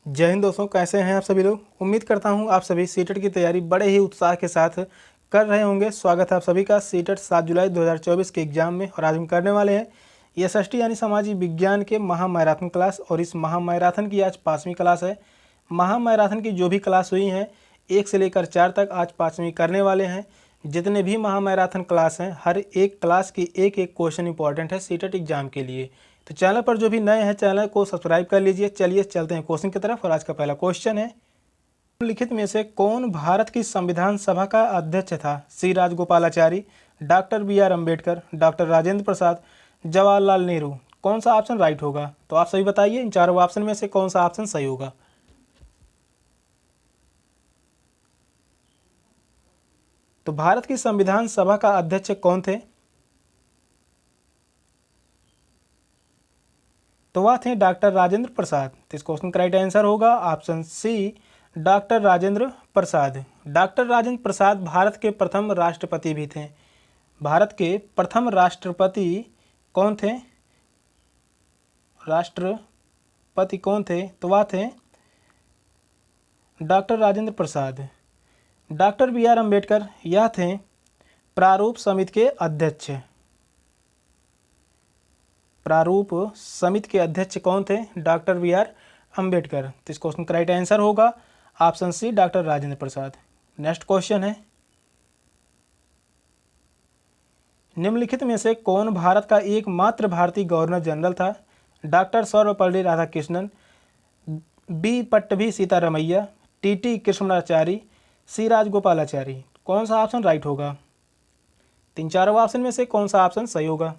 जय हिंद दोस्तों, कैसे हैं आप सभी लोग। उम्मीद करता हूं आप सभी सीटेट की तैयारी बड़े ही उत्साह के साथ कर रहे होंगे। स्वागत है आप सभी का सीटेट 7 जुलाई 2024 के एग्जाम में। और आज हम करने वाले हैं एसएसटी यानी सामाजिक विज्ञान के महामैराथन क्लास। और इस महामैराथन की आज 5वीं क्लास है। महामैराथन की जो भी क्लास हुई हैं 1 से लेकर 4 तक, आज 5वीं करने वाले हैं। जितने भी महामैराथन क्लास हैं, हर एक क्लास की एक एक क्वेश्चन इंपॉर्टेंट है सीटेट एग्जाम के लिए। तो चैनल पर जो भी नए हैं चैनल को सब्सक्राइब कर लीजिए। चलिए चलते हैं क्वेश्चन की तरफ। और आज का पहला क्वेश्चन है, निम्नलिखित में से कौन भारत की संविधान सभा का अध्यक्ष था? C Rajagopalachari, doctor B R Ambedkar, doctor Rajendra Prasad, Jawaharlal Nehru. कौन सा ऑप्शन राइट होगा? तो आप सभी बताइए, इन चारों ऑप्शन में से कौन सा ऑप्शन सही होगा। तो भारत की संविधान सभा का अध्यक्ष कौन थे? तो वह थे डॉक्टर राजेंद्र प्रसाद। तो इस क्वेश्चन का राइट आंसर होगा option C, doctor Rajendra Prasad. Doctor Rajendra प्रसाद भारत के प्रथम राष्ट्रपति भी थे। भारत के प्रथम राष्ट्रपति कौन थे? राष्ट्रपति कौन थे? तो वह थे doctor Rajendra Prasad. Doctor B R Ambedkar यह थे प्रारूप समिति के अध्यक्ष। प्रारूप समिति के अध्यक्ष कौन थे? Doctor B R Ambedkar. तो इस क्वेश्चन का राइट आंसर होगा option C, doctor Rajendra Prasad. Next question है, निम्नलिखित में से कौन भारत का एकमात्र भारतीय गवर्नर जनरल था? Doctor Sarvepalli Radhakrishnan, B Pattabhi Sitaramayya, T Krishnamachari, C Rajagopalachari. कौन सा ऑप्शन राइट होगा? तीन चारों ऑप्शन में से कौन सा ऑप्शन सही होगा?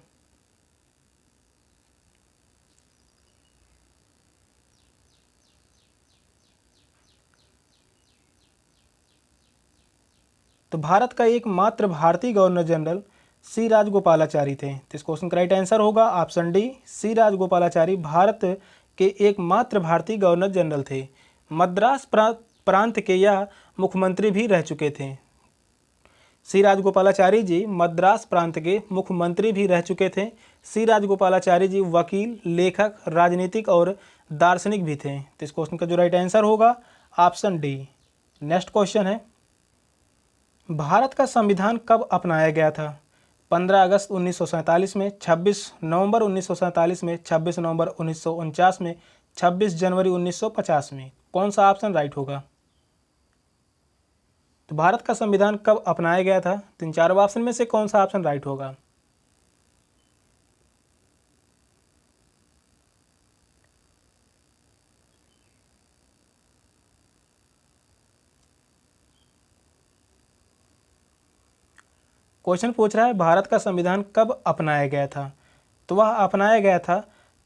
तो भारत का एकमात्र भारतीय गवर्नर जनरल सी राजगोपालाचारी थे। तो इस क्वेश्चन का राइट आंसर होगा ऑप्शन डी, सी राजगोपालाचारी भारत के एकमात्र भारतीय गवर्नर जनरल थे। मद्रास प्रांत के यह मुख्यमंत्री भी रह चुके थे। सी राजगोपालाचारी जी मद्रास प्रांत के मुख्यमंत्री भी रह चुके थे। सी राजगोपालाचारी जी वकील, लेखक, राजनीतिक और दार्शनिक भी थे। तो इस क्वेश्चन का जो राइट आंसर होगा ऑप्शन डी। नेक्स्ट क्वेश्चन है, भारत का संविधान कब अपनाया गया था? 15 अगस्त 1947 में, 26 नवंबर 1947 में, 26 नवंबर 1949 में, 26 जनवरी 1950 में। कौन सा ऑप्शन राइट होगा? तो भारत का संविधान कब अपनाया गया था? तीन चारों ऑप्शन में से कौन सा ऑप्शन राइट होगा? क्वेश्चन पूछ रहा है भारत का संविधान कब अपनाया गया था। तो वह अपनाया गया था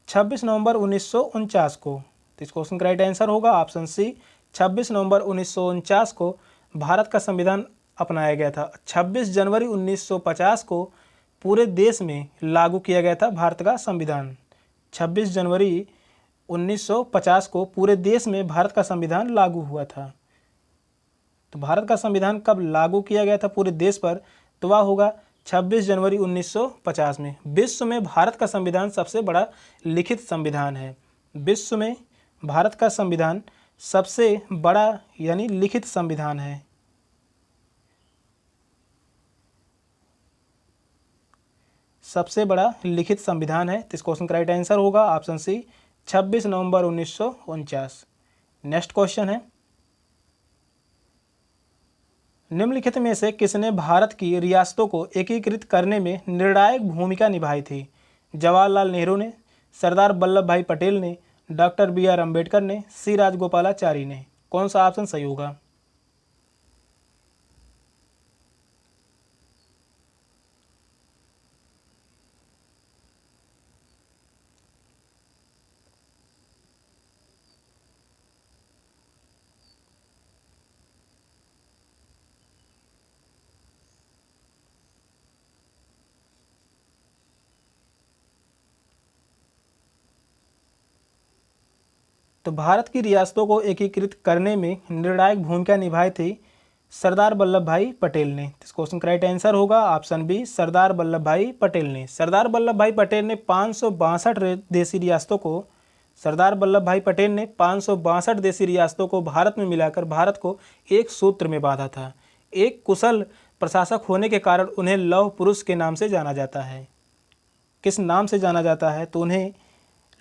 26 नवंबर 1949 को। तो इस क्वेश्चन का राइट आंसर होगा ऑप्शन सी, 26 नवंबर 1949 को भारत का संविधान अपनाया गया था। 26 जनवरी 1950 को पूरे देश में लागू किया गया था भारत का संविधान। 26 जनवरी 1950 को पूरे देश में भारत का संविधान लागू हुआ था। तो भारत का संविधान कब लागू किया गया था पूरे देश पर? तो वह होगा 26 जनवरी 1950 में। विश्व में भारत का संविधान सबसे बड़ा लिखित संविधान है। विश्व में भारत का संविधान सबसे बड़ा यानी लिखित संविधान है। सबसे बड़ा लिखित संविधान है। तो इस क्वेश्चन का राइट आंसर होगा ऑप्शन सी, 26 नवंबर 1949। नेक्स्ट क्वेश्चन है, निम्नलिखित में से किसने भारत की रियासतों को एकीकृत करने में निर्णायक भूमिका निभाई थी? जवाहरलाल नेहरू ने, सरदार वल्लभ भाई पटेल ने, डॉक्टर बी आर अम्बेडकर ने, सी राजगोपालाचारी ने। कौन सा ऑप्शन सही होगा? तो भारत की रियासतों को एकीकृत करने में निर्णायक भूमिका निभाई थी सरदार वल्लभ भाई पटेल ने। इस क्वेश्चन का राइट आंसर होगा ऑप्शन बी, सरदार वल्लभ भाई पटेल ने। सरदार वल्लभ भाई पटेल ने 562 देशी रियासतों को सरदार वल्लभ भाई पटेल ने 562 देशी रियासतों को भारत में मिलाकर भारत को एक सूत्र में बांधा था। एक कुशल प्रशासक होने के कारण उन्हें लौह पुरुष के नाम से जाना जाता है। किस नाम से जाना जाता है? तो उन्हें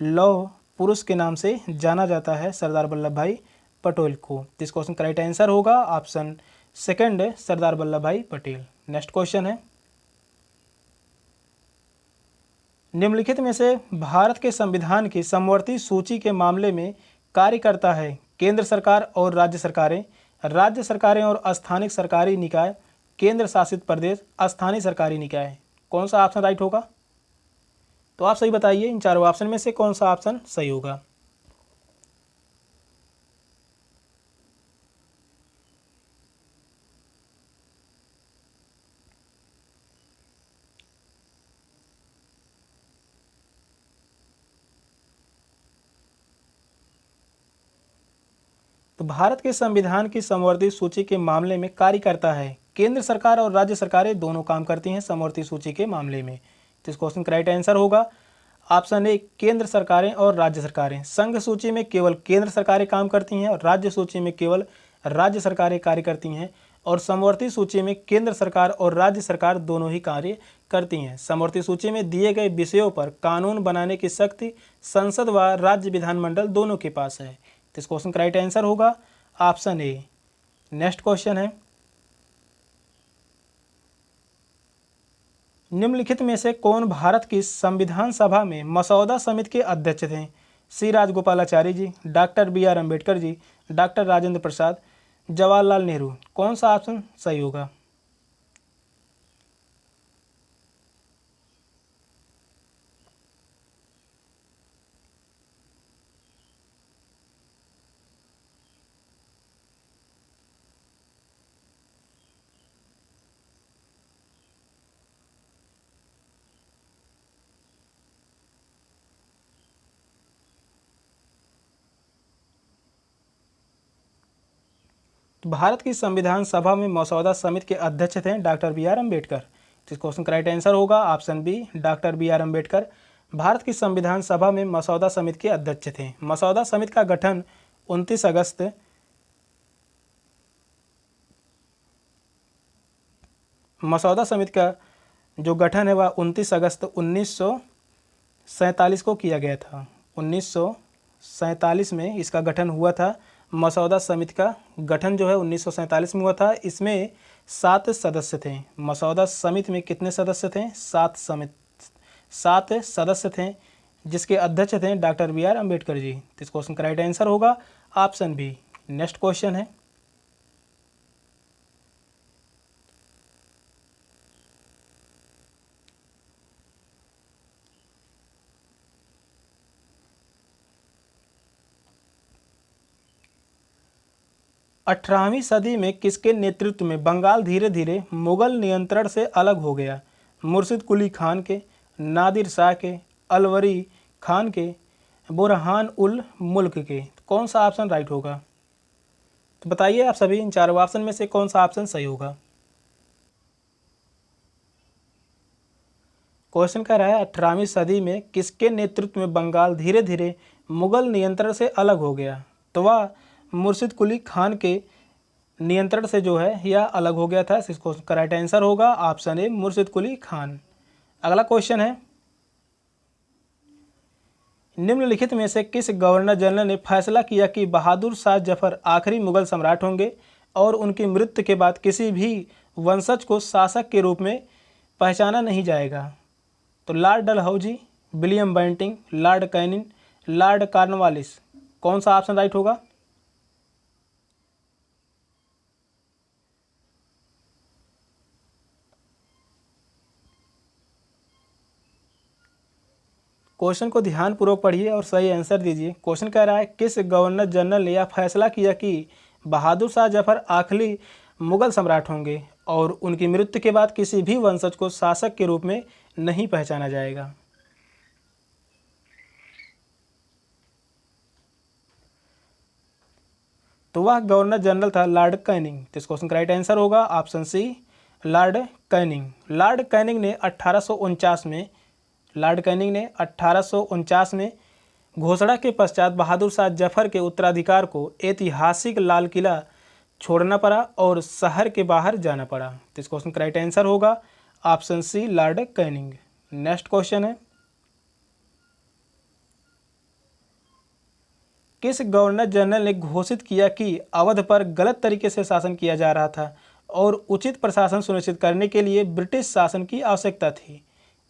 लौह पुरुष के नाम से जाना जाता है सरदार वल्लभ भाई पटेल को। इस क्वेश्चन का राइट आंसर होगा ऑप्शन सेकंड है, सरदार वल्लभ भाई पटेल। नेक्स्ट क्वेश्चन है, निम्नलिखित में से भारत के संविधान की समवर्ती सूची के मामले में कार्य करता है केंद्र सरकार और राज्य सरकारें, राज्य सरकारें और स्थानिक सरकारी निकाय, केंद्र शासित प्रदेश, स्थानीय सरकारी निकाय। कौन सा ऑप्शन राइट होगा? तो आप सही बताइए, इन चारों ऑप्शन में से कौन सा ऑप्शन सही होगा? तो भारत के संविधान की समवर्ती सूची के मामले में कार्य करता है केंद्र सरकार और राज्य सरकारें दोनों काम करती हैं समवर्ती सूची के मामले में। तो इस क्वेश्चन का राइट आंसर होगा ऑप्शन ए, केंद्र सरकारें और राज्य सरकारें। संघ सूची में केवल केंद्र सरकारें काम करती हैं और राज्य सूची में केवल राज्य सरकारें कार्य करती हैं, और समवर्ती सूची में केंद्र सरकार और राज्य सरकार दोनों ही कार्य करती हैं। समवर्ती सूची में दिए गए विषयों पर कानून बनाने की शक्ति संसद व राज्य विधानमंडल दोनों के पास है। तो इस क्वेश्चन का राइट आंसर होगा ऑप्शन ए। नेक्स्ट क्वेश्चन है, निम्नलिखित में से कौन भारत की संविधान सभा में मसौदा समिति के अध्यक्ष थे? C Rajagopalachari ji, doctor B R Ambedkar ji, doctor Rajendra Prasad, Jawaharlal Nehru. कौन सा ऑप्शन सही होगा? तो भारत की संविधान सभा में मसौदा समिति के अध्यक्ष थे डॉक्टर बी आर अम्बेडकर। तो इस क्वेश्चन का राइट आंसर होगा option B, doctor B R Ambedkar Bharat की संविधान सभा में मसौदा समिति के अध्यक्ष थे। मसौदा समिति का गठन 29 अगस्त मसौदा समिति का जो गठन है वह 29 अगस्त 1947 को किया गया था। 1947 में इसका गठन हुआ था। मसौदा समिति का गठन जो है 1947 में हुआ था। इसमें 7 सदस्य थे। मसौदा समिति में कितने सदस्य थे? 7 सदस्य थे, जिसके अध्यक्ष थे डॉक्टर बी आर अम्बेडकर जी। तो इस क्वेश्चन का राइट आंसर होगा ऑप्शन बी। नेक्स्ट क्वेश्चन है, अठारहवीं सदी में किसके नेतृत्व में बंगाल धीरे धीरे मुगल नियंत्रण से अलग हो गया? मुर्शिद कुली खान के, नादिर शाह के, अलवरी खान के, बुरहान उल मुल्क के। कौन सा ऑप्शन राइट होगा? तो बताइए आप सभी, इन चारों ऑप्शन में से कौन सा ऑप्शन सही होगा? क्वेश्चन कह रहा है 18वीं सदी में किसके नेतृत्व में बंगाल धीरे धीरे मुगल नियंत्रण से अलग हो गया? तो वह मुर्शिद कुली खान के नियंत्रण से जो है यह अलग हो गया था। इस क्वेश्चन का राइट आंसर होगा ऑप्शन ए, मुर्शिद कुली खान। अगला क्वेश्चन है, निम्नलिखित में से किस गवर्नर जनरल ने फैसला किया कि बहादुर शाह जफर आखिरी मुगल सम्राट होंगे और उनकी मृत्यु के बाद किसी भी वंशज को शासक के रूप में पहचाना नहीं जाएगा? तो Lord Dalhousie, William Bentinck, Lord Canning, Lord Cornwallis. कौन सा ऑप्शन राइट होगा? क्वेश्चन को ध्यानपूर्वक पढ़िए और सही आंसर दीजिए। क्वेश्चन कह रहा है किस गवर्नर जनरल ने यह फैसला किया कि बहादुर शाह जफर आखिरी मुगल सम्राट होंगे और उनकी मृत्यु के बाद किसी भी वंशज को शासक के रूप में नहीं पहचाना जाएगा? तो वह गवर्नर जनरल था लॉर्ड कैनिंग। तो इस क्वेश्चन का राइट आंसर होगा option C, Lord Canning. Lord Canning ने 1849 में घोषणा के पश्चात बहादुर शाह जफर के उत्तराधिकार को ऐतिहासिक लाल किला छोड़ना पड़ा और शहर के बाहर जाना पड़ा। तो इस क्वेश्चन का राइट आंसर होगा option C, Lord Canning. Next question है, किस गवर्नर जनरल ने घोषित किया कि अवध पर गलत तरीके से शासन किया जा रहा था और उचित प्रशासन सुनिश्चित करने के लिए ब्रिटिश शासन की आवश्यकता थी?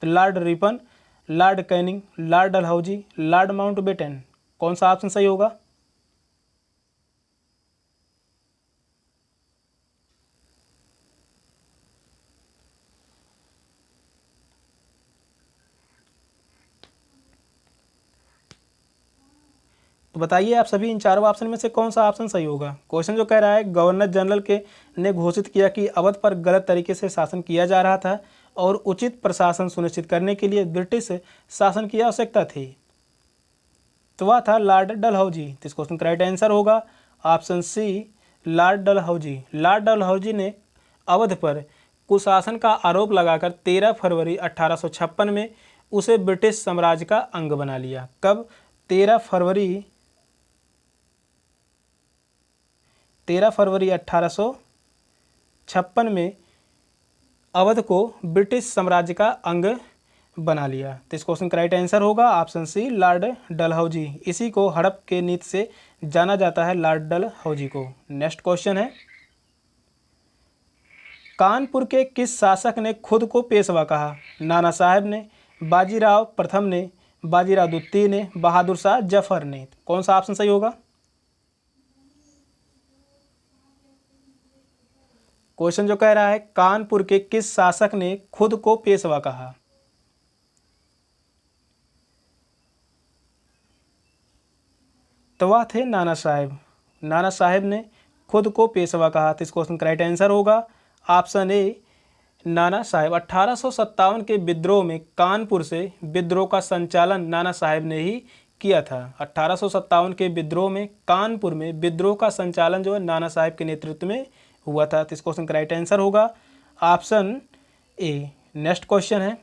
तो Lord Ripon, Lord Canning, Lord Dalhousie, Lord Mountbatten. कौन सा ऑप्शन सही होगा? तो बताइए आप सभी, इन चारों ऑप्शन में से कौन सा ऑप्शन सही होगा? क्वेश्चन जो कह रहा है गवर्नर जनरल के ने घोषित किया कि अवध पर गलत तरीके से शासन किया जा रहा था और उचित प्रशासन सुनिश्चित करने के लिए ब्रिटिश शासन की आवश्यकता थी, तो वह था लॉर्ड डलहौजी। तो इस क्वेश्चन का राइट आंसर होगा option C, Lord Dalhousie. Lord Dalhousie ने अवध पर कुशासन का आरोप लगाकर 13 फरवरी 1856 में उसे ब्रिटिश साम्राज्य का अंग बना लिया। कब? 13 फरवरी 1856 में अवध को ब्रिटिश साम्राज्य का अंग बना लिया। तो इस क्वेश्चन का राइट आंसर होगा ऑप्शन सी, लॉर्ड डलहौजी। इसी को हड़प के नीति से जाना जाता है, लॉर्ड डलहौजी को। नेक्स्ट क्वेश्चन है, कानपुर के किस शासक ने खुद को पेशवा कहा? नाना साहेब ने, बाजीराव प्रथम ने, बाजीराव द्वितीय ने, बहादुर शाह जफर ने। कौन सा ऑप्शन सही होगा? क्वेश्चन जो कह रहा है कानपुर के किस शासक ने खुद को पेशवा कहा? तो वह थे नाना साहेब। नाना साहेब ने खुद को पेशवा कहा। तो इस क्वेश्चन का राइट आंसर होगा ऑप्शन ए, नाना साहेब। 1857 के विद्रोह में कानपुर से विद्रोह का संचालन नाना साहेब ने ही किया था। 1857 के विद्रोह में कानपुर में विद्रोह का संचालन जो है नाना साहेब के नेतृत्व में हुआ था। तो इस क्वेश्चन का राइट आंसर होगा ऑप्शन ए। नेक्स्ट क्वेश्चन है,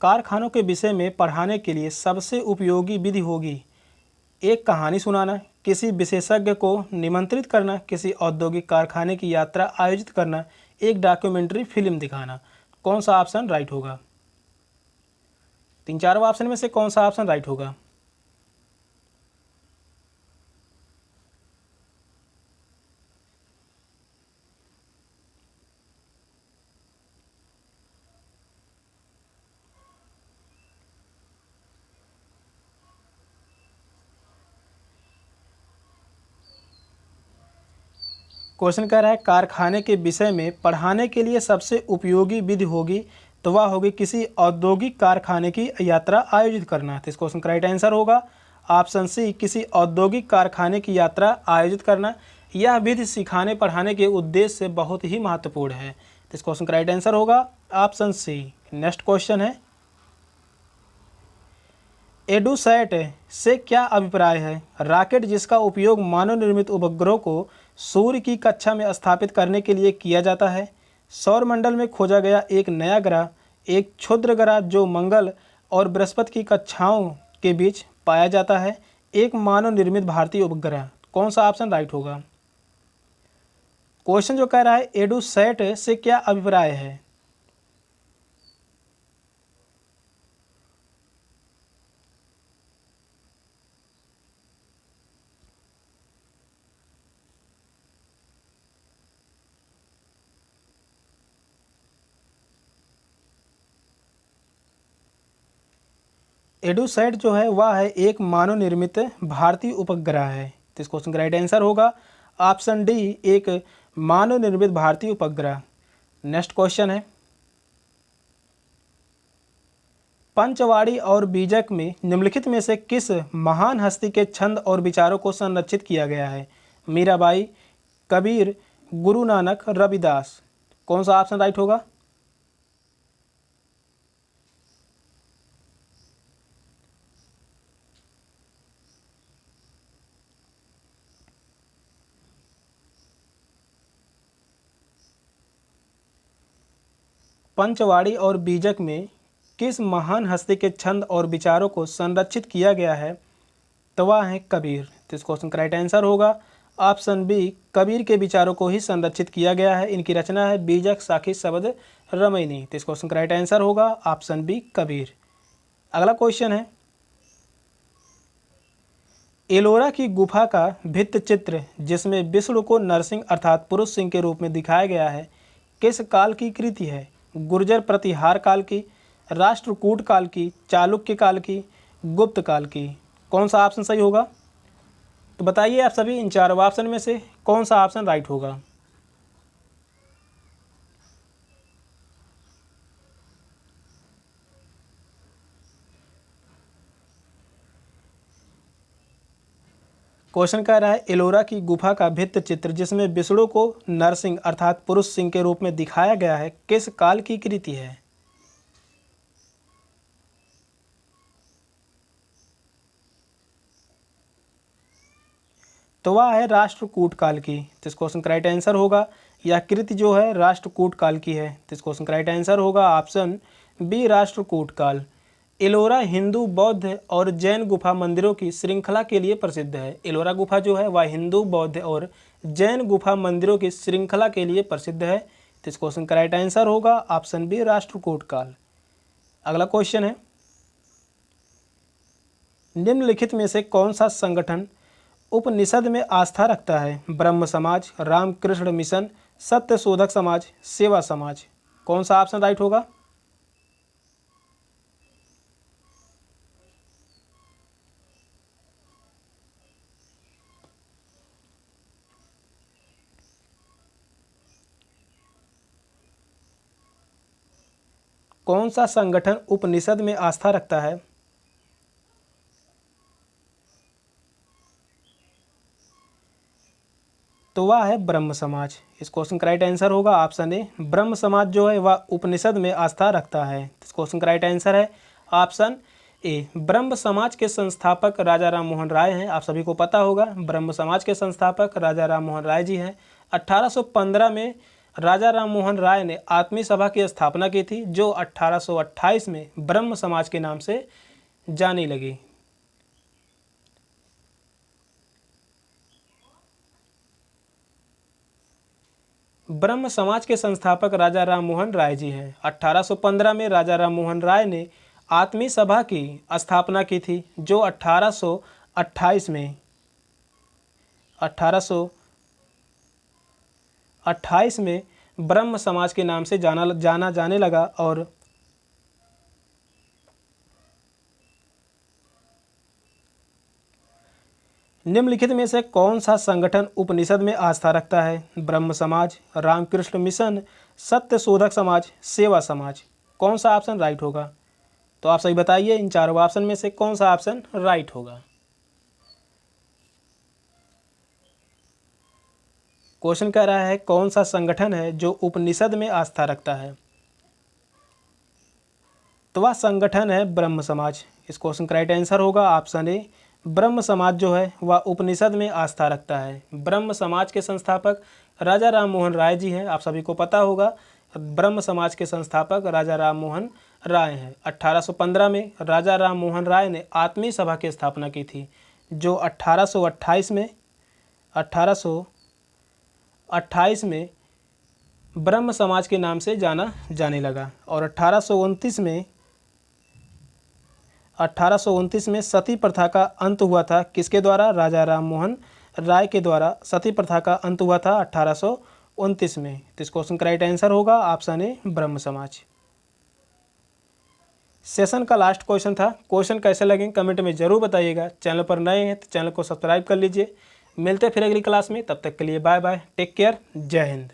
कारखानों के विषय में पढ़ाने के लिए सबसे उपयोगी विधि होगी? एक कहानी सुनाना, किसी विशेषज्ञ को निमंत्रित करना, किसी औद्योगिक कारखाने की यात्रा आयोजित करना, एक डॉक्यूमेंट्री फिल्म दिखाना। कौन सा ऑप्शन राइट होगा? तीन चारों ऑप्शन में से कौन सा ऑप्शन राइट होगा? क्वेश्चन कह रहा है कारखाने के विषय में पढ़ाने के लिए सबसे उपयोगी विधि होगी, तो वह होगी किसी औद्योगिक कारखाने की यात्रा आयोजित करना। तो इस क्वेश्चन का राइट आंसर होगा ऑप्शन सी, किसी औद्योगिक कारखाने की यात्रा आयोजित करना। यह विधि सिखाने पढ़ाने के उद्देश्य से बहुत ही महत्वपूर्ण है। तो इस क्वेश्चन का राइट आंसर होगा ऑप्शन सी। नेक्स्ट क्वेश्चन है, एडुसैट से क्या अभिप्राय है? रॉकेट जिसका उपयोग मानव निर्मित उपग्रहों को सूर्य की कक्षा में स्थापित करने के लिए किया जाता है। सौरमंडल में खोजा गया एक नया ग्रह, एक क्षुद्र ग्रह जो मंगल और बृहस्पति की कक्षाओं के बीच पाया जाता है, एक मानव निर्मित भारतीय उपग्रह। कौन सा ऑप्शन राइट होगा? क्वेश्चन जो कह रहा है एडुसैट से क्या अभिप्राय है? एडुसैट जो है वह है एक मानव निर्मित भारतीय उपग्रह है। तो इस क्वेश्चन का राइट आंसर होगा ऑप्शन डी, एक मानव निर्मित भारतीय उपग्रह। नेक्स्ट क्वेश्चन है, पंचवाड़ी और बीजक में निम्नलिखित में से किस महान हस्ती के छंद और विचारों को संरक्षित किया गया है? मीराबाई, कबीर, गुरु नानक, रविदास। कौन सा ऑप्शन राइट होगा? पंचवाड़ी और बीजक में किस महान हस्ती के छंद और विचारों को संरक्षित किया गया है? तो वह है कबीर। तो इस क्वेश्चन का राइट आंसर होगा ऑप्शन बी, कबीर के विचारों को ही संरक्षित किया गया है। इनकी रचना है बीजक साखी शब्द रमैनी। तो इस क्वेश्चन का राइट आंसर होगा ऑप्शन बी, कबीर। अगला क्वेश्चन है, एलोरा की गुफा का भित्ति चित्र जिसमें विष्णु को नरसिंह अर्थात पुरुष सिंह के रूप में दिखाया गया है, किस काल की कृति है? गुर्जर प्रतिहार काल की, राष्ट्रकूट काल की, चालुक्य काल की, गुप्त काल की? कौन सा ऑप्शन सही होगा? तो बताइए आप सभी इन चारों ऑप्शन में से कौन सा ऑप्शन राइट होगा? क्वेश्चन कह रहा है, एलोरा की गुफा का भित्ति चित्र जिसमें विष्णु को नरसिंह अर्थात पुरुष सिंह के रूप में दिखाया गया है, किस काल की कृति है? तो वह है राष्ट्रकूट काल की। तो इस क्वेश्चन का राइट आंसर होगा, यह कृति जो है राष्ट्रकूट काल की है। तो इस क्वेश्चन का राइट आंसर होगा ऑप्शन बी, राष्ट्रकूट काल। एलोरा हिंदू, बौद्ध और जैन गुफा मंदिरों की श्रृंखला के लिए प्रसिद्ध है। एलोरा गुफा जो है वह हिंदू, बौद्ध और जैन गुफा मंदिरों की श्रृंखला के लिए प्रसिद्ध है। तो इस क्वेश्चन का राइट आंसर होगा ऑप्शन बी, राष्ट्रकूट काल। अगला क्वेश्चन है, निम्नलिखित में से कौन सा संगठन उपनिषद में आस्था रखता है? ब्रह्म समाज, रामकृष्ण मिशन, सत्य शोधक समाज, सेवा समाज? कौन सा ऑप्शन राइट होगा? कौन सा संगठन उपनिषद में आस्था रखता है? तो वह है ब्रह्म समाज। इस क्वेश्चन का राइट आंसर होगा ऑप्शन ए, ब्रह्म समाज जो है वह उपनिषद में आस्था रखता है। इस क्वेश्चन का राइट आंसर है ऑप्शन ए। ब्रह्म समाज के संस्थापक राजा राम मोहन राय हैं। आप सभी को पता होगा ब्रह्म समाज के संस्थापक राजा राम मोहन राय जी हैं। 1815 में राजा राम मोहन राय ने आत्मीय सभा की स्थापना की थी, जो 1828 में ब्रह्म समाज के नाम से जानी लगी। ब्रह्म समाज के संस्थापक राजा राम मोहन राय जी हैं। 1815 में राजा राम मोहन राय ने आत्मीय सभा की स्थापना की थी, जो 1828 में ब्रह्म समाज के नाम से जाना जाने लगा। और निम्नलिखित में से कौन सा संगठन उपनिषद में आस्था रखता है? ब्रह्म समाज, रामकृष्ण मिशन, सत्य शोधक समाज, सेवा समाज? कौन सा ऑप्शन राइट होगा? तो आप सही बताइए इन चारों ऑप्शन में से कौन सा ऑप्शन राइट होगा? क्वेश्चन कह रहा है कौन सा संगठन है जो उपनिषद में आस्था रखता है? तो वह संगठन है ब्रह्म समाज। इस क्वेश्चन का राइट आंसर होगा ऑप्शन ए, ब्रह्म समाज जो है वह उपनिषद में आस्था रखता है। ब्रह्म समाज के संस्थापक राजा राम मोहन राय जी हैं। आप सभी को पता होगा ब्रह्म समाज के संस्थापक राजा राम मोहन राय हैं। 1815 में राजा राम मोहन राय ने आत्मीय सभा की स्थापना की थी, जो 1828 में ब्रह्म समाज के नाम से जाना जाने लगा। और 1829 में सती प्रथा का अंत हुआ था। किसके द्वारा? राजा राम मोहन राय के द्वारा सती प्रथा का अंत हुआ था 1829 में। तो इस क्वेश्चन का राइट आंसर होगा ऑप्शन ए, ब्रह्म समाज। सेशन का लास्ट क्वेश्चन था। क्वेश्चन कैसे लगे कमेंट में जरूर बताइएगा। चैनल पर नए हैं तो चैनल को सब्सक्राइब कर लीजिए। मिलते हैं फिर अगली क्लास में, तब तक के लिए बाय बाय, टेक केयर, जय हिंद।